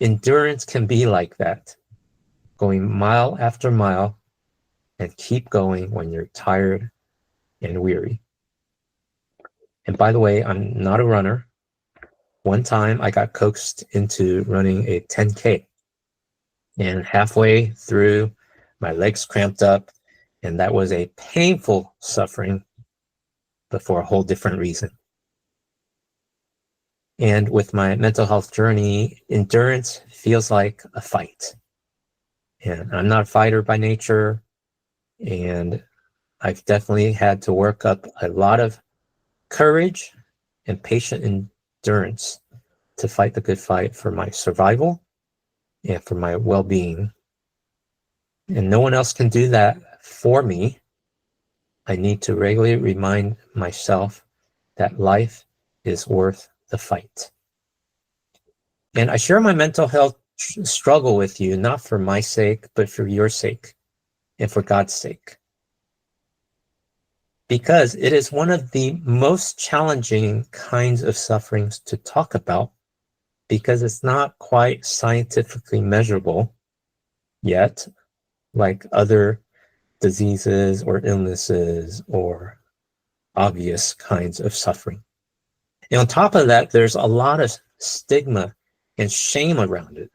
Endurance can be like that, going mile after mile and keep going when you're tired and weary. And by the way, I'm not a runner. One time I got coaxed into running a 10K, and halfway through, my legs cramped up, and that was a painful suffering, but for a whole different reason. And with my mental health journey, endurance feels like a fight. And I'm not a fighter by nature, and I've definitely had to work up a lot of courage and patient endurance to fight the good fight for my survival and for my well-being. And no one else can do that for me. I need to regularly remind myself that life is worth the fight. And I share my mental health struggle with you, not for my sake, but for your sake and for God's sake. Because it is one of the most challenging kinds of sufferings to talk about, because it's not quite scientifically measurable yet, like other diseases or illnesses or obvious kinds of suffering. And on top of that, there's a lot of stigma and shame around it.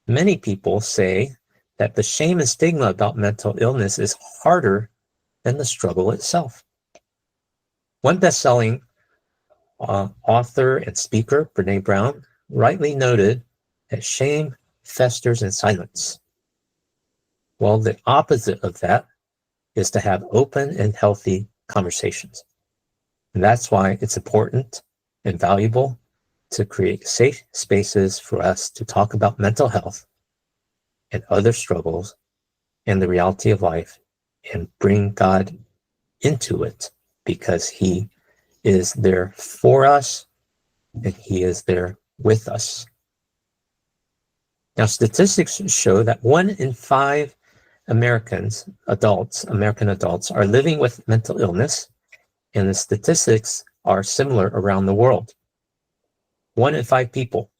Many people say that the shame and stigma about mental illness is harder than the struggle itself. One best-selling author and speaker, Brene Brown, rightly noted that shame festers in silence. Well, the opposite of that is to have open and healthy conversations. And that's why it's important and valuable to create safe spaces for us to talk about mental health and other struggles and the reality of life and bring God into it, because He is there for us and He is there with us. Now, statistics show that 1 in 5 American adults are living with mental illness, and the statistics are similar around the world. 1 in 5 people,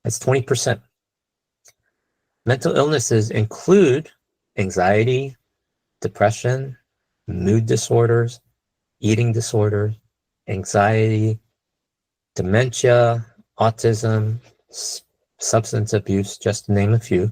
that's 20%. Mental illnesses include anxiety, depression, mood disorders, eating disorders, anxiety, dementia, autism, substance abuse, just to name a few.